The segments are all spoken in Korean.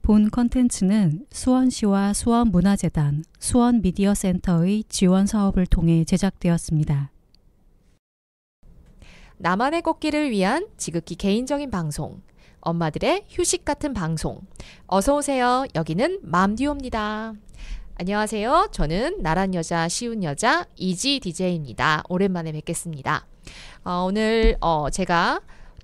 본 컨텐츠는 수원시와 수원문화재단, 수원미디어센터의 지원 사업을 통해 제작되었습니다. 나만의 꽃길을 위한 지극히 개인적인 방송, 엄마들의 휴식 같은 방송. 어서 오세요. 여기는 맘듀오입니다. 안녕하세요. 저는 나란 여자 쉬운 여자 이지 DJ입니다. 오랜만에 뵙겠습니다. 오늘 제가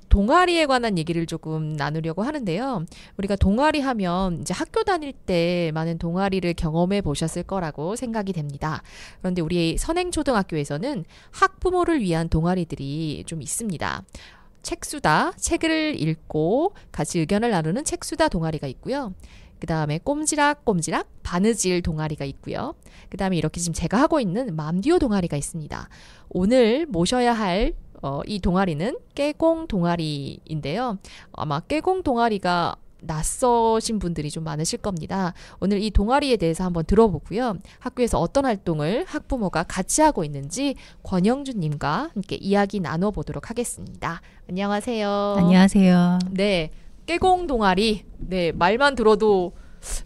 동아리에 관한 얘기를 조금 나누려고 하는데요. 우리가 동아리 하면 이제 학교 다닐 때 많은 동아리를 경험해 보셨을 거라고 생각이 됩니다. 그런데 우리 선행초등학교에서는 학부모를 위한 동아리들이 좀 있습니다. 책수다, 책을 읽고 같이 의견을 나누는 책수다 동아리가 있고요. 그 다음에 꼼지락꼼지락 바느질 동아리가 있고요. 그 다음에 이렇게 지금 제가 하고 있는 맘듀오 동아리가 있습니다. 오늘 모셔야 할 이 동아리는 깨공 동아리인데요. 아마 깨공 동아리가 낯서신 분들이 좀 많으실 겁니다. 오늘 이 동아리에 대해서 한번 들어보고요. 학교에서 어떤 활동을 학부모가 같이 하고 있는지 권영준님과 함께 이야기 나눠보도록 하겠습니다. 안녕하세요. 안녕하세요. 네, 깨공 동아리. 네, 말만 들어도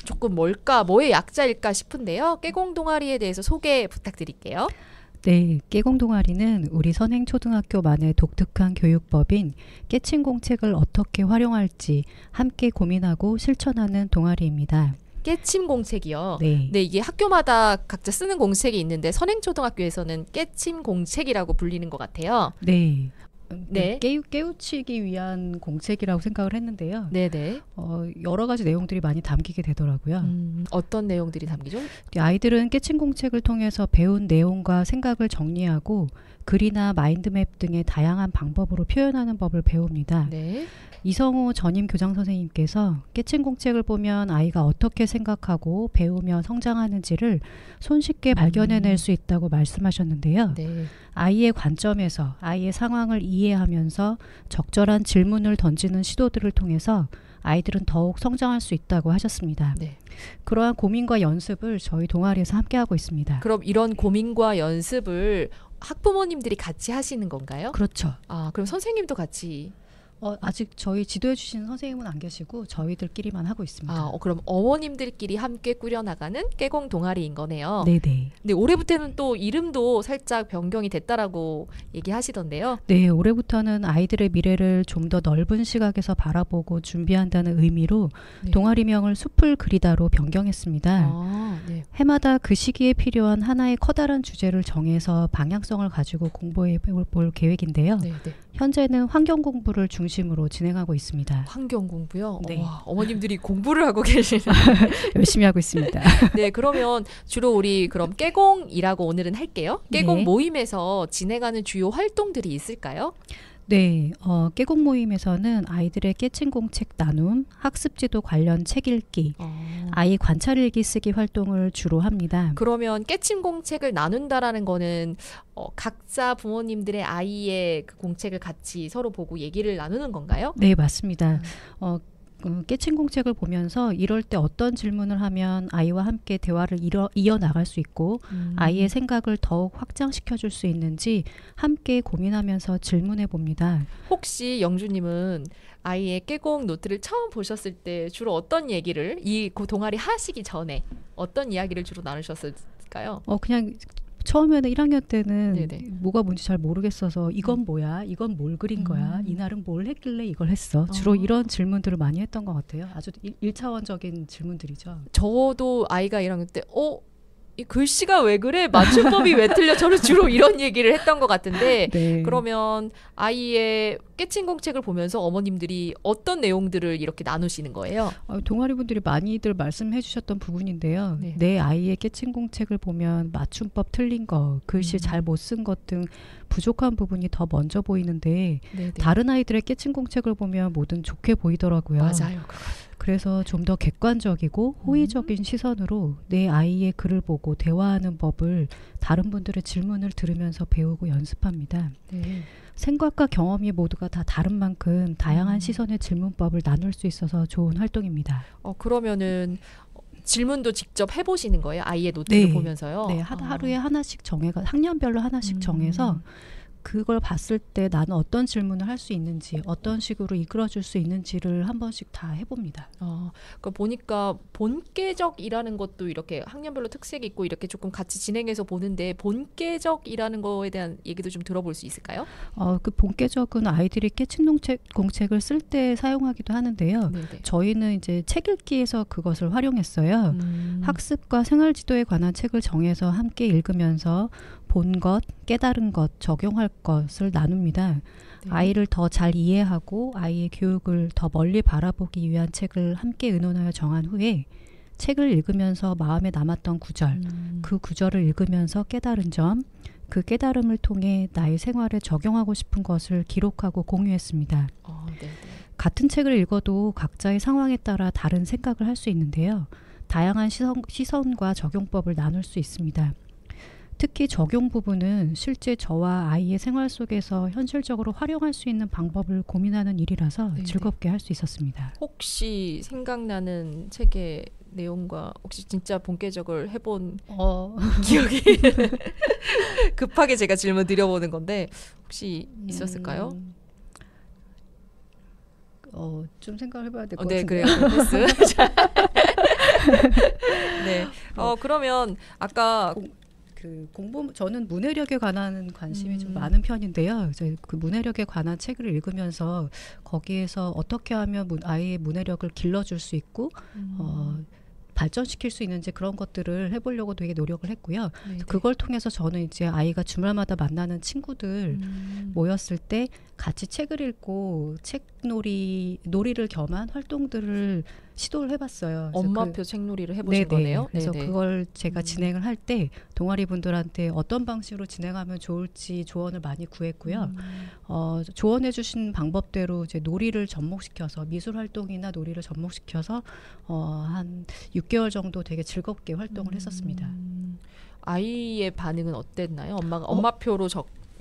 조금 뭘까, 뭐의 약자일까 싶은데요. 깨공 동아리에 대해서 소개 부탁드릴게요. 네, 깨공 동아리는 우리 선행초등학교만의 독특한 교육법인 깨침공책을 어떻게 활용할지 함께 고민하고 실천하는 동아리입니다. 깨침 공책이요. 네. 네, 이게 학교마다 각자 쓰는 공책이 있는데 선행초등학교에서는 깨침 공책이라고 불리는 것 같아요. 네. 네. 깨우치기 위한 공책이라고 생각을 했는데요. 네네. 여러 가지 내용들이 많이 담기게 되더라고요. 어떤 내용들이 담기죠? 아이들은 깨침 공책을 통해서 배운 내용과 생각을 정리하고 글이나 마인드맵 등의 다양한 방법으로 표현하는 법을 배웁니다. 네. 이성우 전임 교장 선생님께서 깨침 공책을 보면 아이가 어떻게 생각하고 배우며 성장하는지를 손쉽게 발견해낼 수 있다고 말씀하셨는데요. 네. 아이의 관점에서 아이의 상황을 이해하면서 적절한 질문을 던지는 시도들을 통해서 아이들은 더욱 성장할 수 있다고 하셨습니다. 네. 그러한 고민과 연습을 저희 동아리에서 함께하고 있습니다. 그럼 이런 고민과 연습을 학부모님들이 같이 하시는 건가요? 그렇죠. 아, 그럼 선생님도 같이? 아직 저희 지도해 주시는 선생님은 안 계시고 저희들끼리만 하고 있습니다. 그럼 어머님들끼리 함께 꾸려나가는 깨공 동아리인 거네요. 네네. 네, 올해부터는 또 이름도 살짝 변경이 됐다라고 얘기하시던데요. 네, 올해부터는 아이들의 미래를 좀 더 넓은 시각에서 바라보고 준비한다는 의미로 네. 동아리명을 숲을 그리다로 변경했습니다. 네. 해마다 그 시기에 필요한 하나의 커다란 주제를 정해서 방향성을 가지고 공부해 볼 계획인데요. 네. 현재는 환경 공부를 중심으로 진행하고 있습니다. 환경 공부요? 네. 와, 어머님들이 공부를 하고 계시는. 열심히 하고 있습니다. 네, 그러면 주로 우리 그럼 깨공이라고 오늘은 할게요. 깨공 네. 모임에서 진행하는 주요 활동들이 있을까요? 네, 깨공 모임에서는 아이들의 깨침 공책 나눔, 학습지도 관련 책 읽기, 아이 관찰 일기 쓰기 활동을 주로 합니다. 그러면 깨침 공책을 나눈다라는 거는 각자 부모님들의 아이의 그 공책을 같이 서로 보고 얘기를 나누는 건가요? 네, 맞습니다. 깨침 공책을 보면서 이럴 때 어떤 질문을 하면 아이와 함께 대화를 이어나갈 수 있고 아이의 생각을 더욱 확장시켜 줄 수 있는지 함께 고민하면서 질문해 봅니다. 혹시 영주님은 아이의 깨공 노트를 처음 보셨을 때 주로 어떤 얘기를 그 동아리 하시기 전에 어떤 이야기를 주로 나누셨을까요? 그냥 처음에는 1학년 때는 네네. 뭐가 뭔지 잘 모르겠어서 이건 뭐야? 이건 뭘 그린 거야? 이날은 뭘 했길래 이걸 했어? 주로 이런 질문들을 많이 했던 것 같아요. 아주 1차원적인 질문들이죠. 저도 아이가 1학년 때 이 글씨가 왜 그래? 맞춤법이 왜 틀려? 저는 주로 이런 얘기를 했던 것 같은데 네. 그러면 아이의 깨침 공책을 보면서 어머님들이 어떤 내용들을 이렇게 나누시는 거예요? 동아리 분들이 많이들 말씀해 주셨던 부분인데요. 네. 내 아이의 깨침 공책을 보면 맞춤법 틀린 거, 글씨 잘 못 쓴 것 등 부족한 부분이 더 먼저 보이는데 네네. 다른 아이들의 깨침 공책을 보면 뭐든 좋게 보이더라고요. 맞아요. 그래서 좀 더 객관적이고 호의적인 시선으로 내 아이의 글을 보고 대화하는 법을 다른 분들의 질문을 들으면서 배우고 연습합니다. 네. 생각과 경험이 모두가 다 다른 만큼 다양한 시선의 질문법을 나눌 수 있어서 좋은 활동입니다. 그러면은 질문도 직접 해보시는 거예요? 아이의 노트를 네. 보면서요? 네, 하루에 하나씩 정해가 학년별로 하나씩 정해서 그걸 봤을 때 나는 어떤 질문을 할 수 있는지, 어떤 식으로 이끌어줄 수 있는지를 한 번씩 다 해봅니다. 그러니까 보니까 본계적이라는 것도 이렇게 학년별로 특색이 있고 이렇게 조금 같이 진행해서 보는데 본계적이라는 거에 대한 얘기도 좀 들어볼 수 있을까요? 그 본계적은 아이들이 깨친 공책을 쓸 때 사용하기도 하는데요. 네네. 저희는 이제 책 읽기에서 그것을 활용했어요. 학습과 생활지도에 관한 책을 정해서 함께 읽으면서 본 것, 깨달은 것, 적용할 것을 나눕니다. 네. 아이를 더 잘 이해하고 아이의 교육을 더 멀리 바라보기 위한 책을 함께 의논하여 정한 후에 책을 읽으면서 마음에 남았던 구절, 그 구절을 읽으면서 깨달은 점, 그 깨달음을 통해 나의 생활에 적용하고 싶은 것을 기록하고 공유했습니다. 네네. 같은 책을 읽어도 각자의 상황에 따라 다른 생각을 할 수 있는데요. 다양한 시선과 적용법을 나눌 수 있습니다. 특히 적용 부분은 실제 저와 아이의 생활 속에서 현실적으로 활용할 수 있는 방법을 고민하는 일이라서 네네. 즐겁게 할 수 있었습니다. 혹시 생각나는 책의 내용과 혹시 진짜 본계적을 해본 기억이 급하게 제가 질문 드려보는 건데 혹시 있었을까요? 좀 생각을 해봐야 될 것 네, 같은데요. 그래요. 패스. 네. 그러면 아까 저는 문해력에 관한 관심이 좀 많은 편인데요. 이제 그 문해력에 관한 책을 읽으면서 거기에서 어떻게 하면 아이의 문해력을 길러줄 수 있고 발전시킬 수 있는지 그런 것들을 해보려고 되게 노력을 했고요. 그걸 통해서 저는 이제 아이가 주말마다 만나는 친구들 모였을 때 같이 책을 읽고 놀이를 겸한 활동들을 시도를 해봤어요. 엄마표 책놀이를 해보신 거네요. 그래서 네네. 그걸 제가 진행을 할 때 동아리 분들한테 어떤 방식으로 진행하면 좋을지 조언을 많이 구했고요. 조언해 주신 방법대로 이제 놀이를 접목시켜서 미술 활동이나 놀이를 접목시켜서 한 6개월 정도 되게 즐겁게 활동을 했었습니다. 아이의 반응은 어땠나요? 엄마표로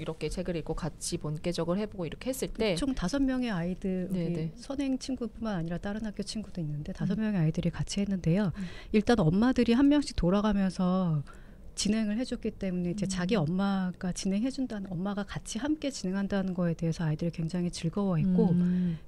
이렇게 책을 읽고 같이 본계적을 해보고 이렇게 했을 때 총 5명의 아이들, 네네. 선행 친구뿐만 아니라 다른 학교 친구도 있는데 5명의 아이들이 같이 했는데요. 일단 엄마들이 한 명씩 돌아가면서 진행을 해줬기 때문에 이제 자기 엄마가 엄마가 같이 함께 진행한다는 거에 대해서 아이들이 굉장히 즐거워했고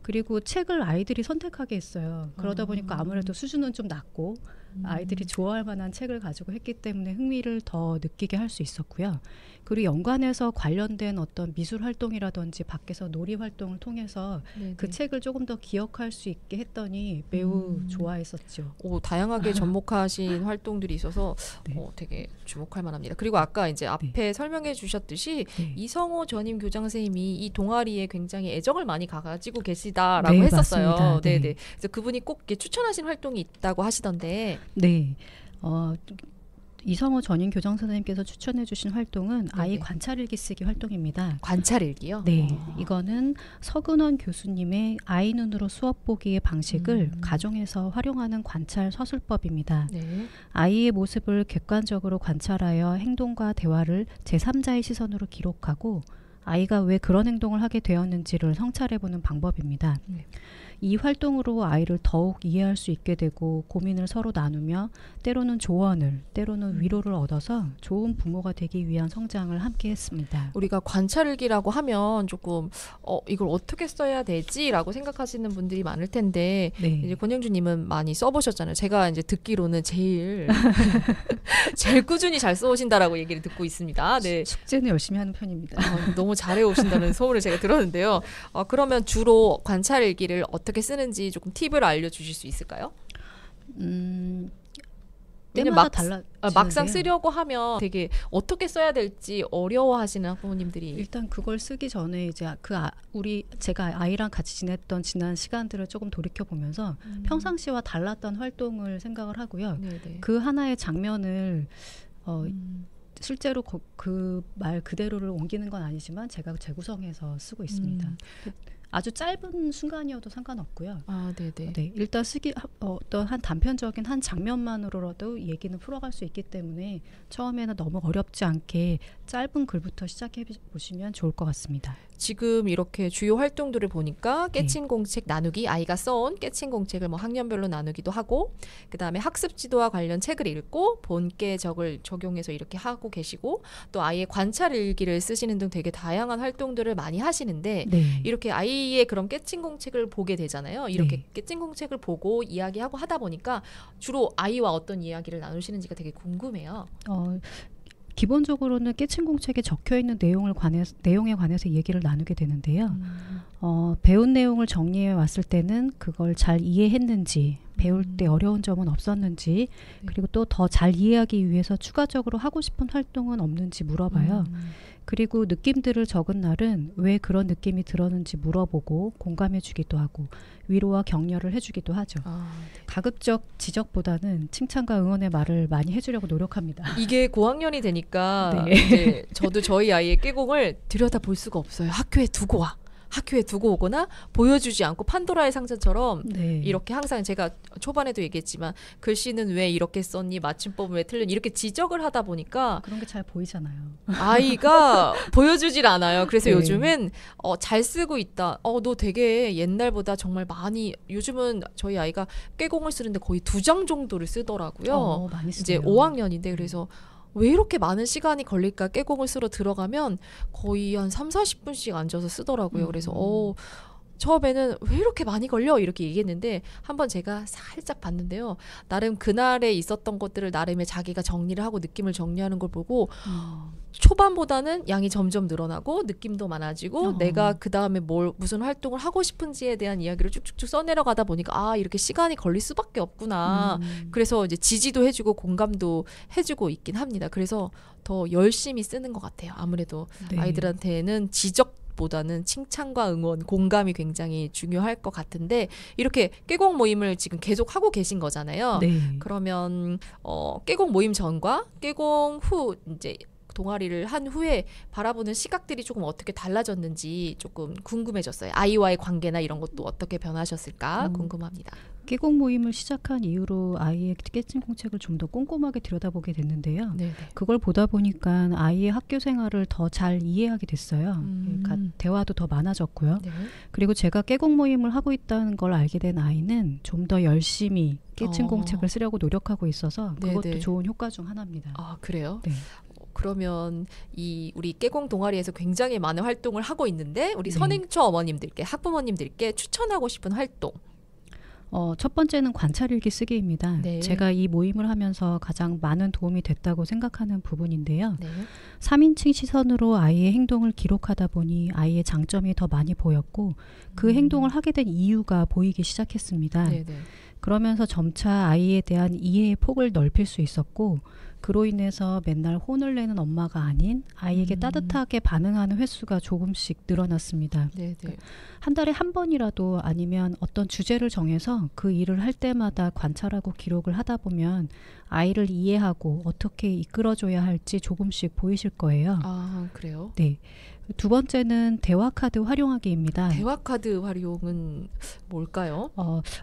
그리고 책을 아이들이 선택하게 했어요. 그러다 보니까 아무래도 수준은 좀 낮고 아이들이 좋아할 만한 책을 가지고 했기 때문에 흥미를 더 느끼게 할 수 있었고요. 그리고 연관해서 관련된 어떤 미술 활동이라든지 밖에서 놀이 활동을 통해서 네네. 그 책을 조금 더 기억할 수 있게 했더니 매우 좋아했었죠. 다양하게 접목하신 활동들이 있어서 네. 되게 주목할 만합니다. 그리고 아까 이제 앞에 설명해 주셨듯이 이성호 전임 교장 선생님이 이 동아리에 굉장히 애정을 많이 가지고 계시다라고 네, 했었어요. 맞습니다. 네. 네네. 그래서 그분이 꼭 이렇게 추천하신 활동이 있다고 하시던데. 네. 이성호 전임 교장 선생님께서 추천해 주신 활동은 아이 관찰일기 쓰기 활동입니다. 관찰일기요? 네. 이거는 서근원 교수님의 아이 눈으로 수업 보기의 방식을 가정에서 활용하는 관찰 서술법입니다. 네. 아이의 모습을 객관적으로 관찰하여 행동과 대화를 제3자의 시선으로 기록하고 아이가 왜 그런 행동을 하게 되었는지를 성찰해보는 방법입니다. 이 활동으로 아이를 더욱 이해할 수 있게 되고 고민을 서로 나누며 때로는 조언을, 때로는 위로를 얻어서 좋은 부모가 되기 위한 성장을 함께 했습니다. 우리가 관찰일기라고 하면 조금 이걸 어떻게 써야 되지라고 생각하시는 분들이 많을 텐데 이제 권영주님은 많이 써보셨잖아요. 제가 이제 듣기로는 제일 꾸준히 잘 써오신다라고 얘기를 듣고 있습니다. 네. 숙제는 열심히 하는 편입니다. 너무 잘해오신다는 소문을 제가 들었는데요. 그러면 주로 관찰일기를 어떻게 쓰는지 조금 팁을 알려주실 수 있을까요? 때마다 막상 쓰려고 하면 되게 어떻게 써야 될지 어려워하시는 학부모님들이 일단 그걸 쓰기 전에 이제 제가 아이랑 같이 지냈던 지난 시간들을 조금 돌이켜 보면서 평상시와 달랐던 활동을 생각을 하고요. 그 하나의 장면을 실제로 그 말 그대로를 옮기는 건 아니지만 제가 재구성해서 쓰고 있습니다. 아주 짧은 순간이어도 상관없고요. 아, 네네. 네, 일단 어떤 한 단편적인 한 장면만으로라도 얘기는 풀어갈 수 있기 때문에 처음에는 너무 어렵지 않게 짧은 글부터 시작해 보시면 좋을 것 같습니다. 지금 이렇게 주요 활동들을 보니까 네. 깨친 공책 나누기, 아이가 써온 깨친 공책을 뭐 학년별로 나누기도 하고, 그 다음에 학습 지도와 관련 책을 읽고 본계적을 적용해서 이렇게 하고 계시고, 또 아이의 관찰 일기를 쓰시는 등 되게 다양한 활동들을 많이 하시는데, 네. 이렇게 아이의 그런 깨친 공책을 보게 되잖아요. 이렇게 네. 깨친 공책을 보고 이야기하고 하다 보니까 주로 아이와 어떤 이야기를 나누시는지가 되게 궁금해요. 기본적으로는 깨친 공책에 적혀 있는 내용에 관해서 얘기를 나누게 되는데요. 배운 내용을 정리해 왔을 때는 그걸 잘 이해했는지, 배울 때 어려운 점은 없었는지, 네. 그리고 또 더 잘 이해하기 위해서 추가적으로 하고 싶은 활동은 없는지 물어봐요. 그리고 느낌들을 적은 날은 왜 그런 느낌이 들었는지 물어보고 공감해 주기도 하고 위로와 격려를 해주기도 하죠. 네. 가급적 지적보다는 칭찬과 응원의 말을 많이 해주려고 노력합니다. 이게 고학년이 되니까 네. 이제 저도 저희 아이의 깨공을 들여다볼 수가 없어요. 학교에 두고 와. 학교에 두고 오거나 보여주지 않고 판도라의 상자처럼 네. 이렇게 항상 제가 초반에도 얘기했지만 글씨는 왜 이렇게 썼니, 맞춤법은 왜 틀렸니, 이렇게 지적을 하다 보니까 그런 게 잘 보이잖아요. 아이가 보여주질 않아요. 그래서 네. 요즘은 잘 쓰고 있다. 너 되게 옛날보다 정말 많이, 요즘은 저희 아이가 깨공을 쓰는데 거의 2장 정도를 쓰더라고요. 많이 이제 쓰네요. 5학년인데 그래서 왜 이렇게 많은 시간이 걸릴까? 깨공을 쓰러 들어가면 거의 한 30-40분씩 앉아서 쓰더라고요. 그래서 처음에는 왜 이렇게 많이 걸려? 이렇게 얘기했는데 한번 제가 살짝 봤는데요. 나름 그날에 있었던 것들을 나름의 자기가 정리를 하고 느낌을 정리하는 걸 보고 초반보다는 양이 점점 늘어나고 느낌도 많아지고 내가 그 다음에 무슨 활동을 하고 싶은지에 대한 이야기를 쭉쭉쭉 써내려가다 보니까 이렇게 시간이 걸릴 수밖에 없구나. 그래서 이제 지지도 해주고 공감도 해주고 있긴 합니다. 그래서 더 열심히 쓰는 것 같아요. 아무래도 네. 아이들한테는 지적보다는 칭찬과 응원, 공감이 굉장히 중요할 것 같은데 이렇게 깨공 모임을 지금 계속 하고 계신 거잖아요. 네. 그러면 깨공 모임 전과 깨공 후 이제 동아리를 한 후에 바라보는 시각들이 조금 어떻게 달라졌는지 조금 궁금해졌어요. 아이와의 관계나 이런 것도 어떻게 변하셨을까 궁금합니다. 깨공 모임을 시작한 이후로 아이의 깨친 공책을 좀 더 꼼꼼하게 들여다보게 됐는데요. 네네. 그걸 보다 보니까 아이의 학교 생활을 더 잘 이해하게 됐어요. 대화도 더 많아졌고요. 네. 그리고 제가 깨공 모임을 하고 있다는 걸 알게 된 아이는 좀 더 열심히 깨친 공책을 쓰려고 노력하고 있어서 그것도 네네. 좋은 효과 중 하나입니다. 아, 그래요? 네. 그러면 우리 깨공 동아리에서 굉장히 많은 활동을 하고 있는데 우리 네. 선행처 어머님들께, 학부모님들께 추천하고 싶은 활동. 첫 번째는 관찰일기 쓰기입니다. 네. 제가 이 모임을 하면서 가장 많은 도움이 됐다고 생각하는 부분인데요. 네. 3인칭 시선으로 아이의 행동을 기록하다 보니 아이의 장점이 더 많이 보였고 그 행동을 하게 된 이유가 보이기 시작했습니다. 네네. 그러면서 점차 아이에 대한 이해의 폭을 넓힐 수 있었고 그로 인해서 맨날 혼을 내는 엄마가 아닌 아이에게 따뜻하게 반응하는 횟수가 조금씩 늘어났습니다. 네네. 한 달에 한 번이라도 아니면 어떤 주제를 정해서 그 일을 할 때마다 관찰하고 기록을 하다 보면 아이를 이해하고 어떻게 이끌어줘야 할지 조금씩 보이실 거예요. 아, 그래요? 네. 두 번째는 대화카드 활용하기입니다. 대화카드 활용은 뭘까요?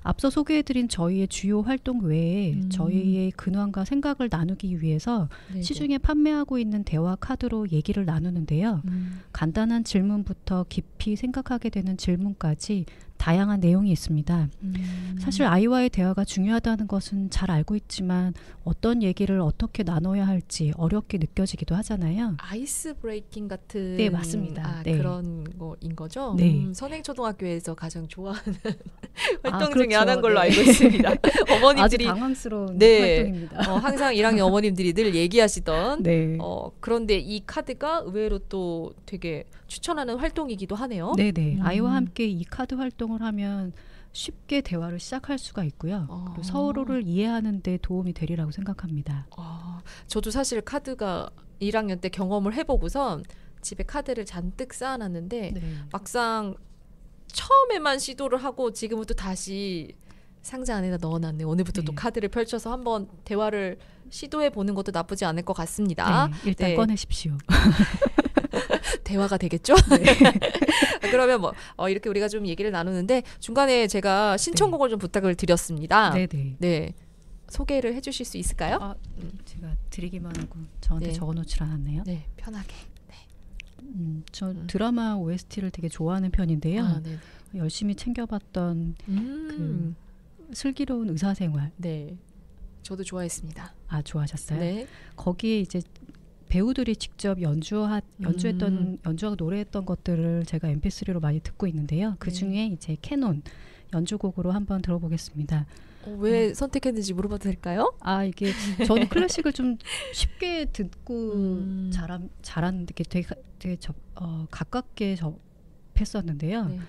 앞서 소개해드린 저희의 주요 활동 외에 저희의 근황과 생각을 나누기 위해서 네네. 시중에 판매하고 있는 대화카드로 얘기를 나누는데요. 간단한 질문부터 깊이 생각하게 되는 질문까지 다양한 내용이 있습니다. 사실 아이와의 대화가 중요하다는 것은 잘 알고 있지만 어떤 얘기를 어떻게 나눠야 할지 어렵게 느껴지기도 하잖아요. 아이스 브레이킹 같은 네, 맞습니다. 네. 그런 거인 거죠? 네. 선행초등학교에서 가장 좋아하는 활동 그렇죠. 중에 하나인 걸로 네. 알고 있습니다. 아주 어머님들이 당황스러운 네. 활동입니다. 항상 1학년 어머님들이 늘 얘기하시던 네. 그런데 이 카드가 의외로 또 되게 추천하는 활동이기도 하네요. 네네. 아이와 함께 이 카드 활동을 하면 쉽게 대화를 시작할 수가 있고요. 그리고 서로를 이해하는 데 도움이 되리라고 생각합니다. 저도 사실 카드가 1학년 때 경험을 해보고선 집에 카드를 잔뜩 쌓아놨는데 네. 막상 처음에만 시도를 하고 지금은 또 다시 상자 안에다 넣어놨네요. 오늘부터 네. 또 카드를 펼쳐서 한번 대화를 시도해보는 것도 나쁘지 않을 것 같습니다. 네, 일단 네. 꺼내십시오. 대화가 되겠죠? 그러면 뭐 이렇게 우리가 좀 얘기를 나누는데 중간에 제가 신청곡을 좀 부탁을 드렸습니다. 네네. 네. 소개를 해주실 수 있을까요? 제가 드리기만 하고 저한테 네. 적어놓질 않았네요. 네, 편하게. 저 드라마 OST를 되게 좋아하는 편인데요. 네. 열심히 챙겨봤던 그 슬기로운 의사생활. 네, 저도 좋아했습니다. 좋아하셨어요? 네. 거기에 이제 배우들이 직접 연주하고 노래했던 것들을 제가 MP3로 많이 듣고 있는데요. 그 중에 이제 캐논 연주곡으로 한번 들어보겠습니다. 왜 선택했는지 물어봐도 될까요? 이게 저는 클래식을 좀 쉽게 듣고 자랐는데 되게 가깝게 접했었는데요. 네.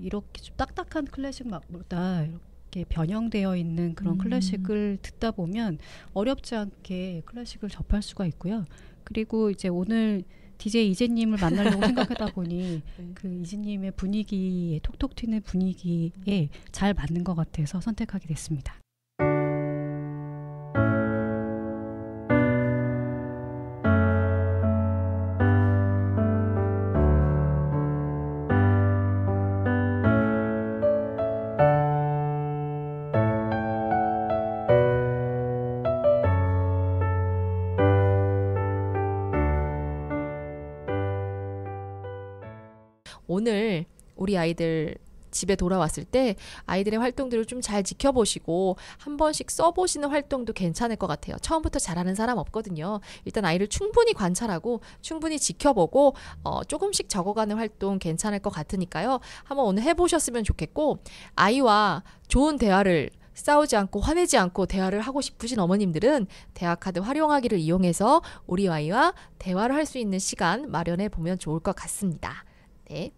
이렇게 좀 딱딱한 클래식보다 이렇게 변형되어 있는 그런 클래식을 듣다 보면 어렵지 않게 클래식을 접할 수가 있고요. 그리고 이제 오늘 DJ 이재님을 만나려고 생각하다 보니 그 이재님의 분위기에 톡톡 튀는 분위기에 잘 맞는 것 같아서 선택하게 됐습니다. 오늘 우리 아이들 집에 돌아왔을 때 아이들의 활동들을 좀 잘 지켜보시고 한 번씩 써보시는 활동도 괜찮을 것 같아요. 처음부터 잘하는 사람 없거든요. 일단 아이를 충분히 관찰하고 충분히 지켜보고 조금씩 적어가는 활동 괜찮을 것 같으니까요. 한번 오늘 해보셨으면 좋겠고 아이와 좋은 대화를 싸우지 않고 화내지 않고 대화를 하고 싶으신 어머님들은 대화카드 활용하기를 이용해서 우리 아이와 대화를 할 수 있는 시간 마련해 보면 좋을 것 같습니다. 네.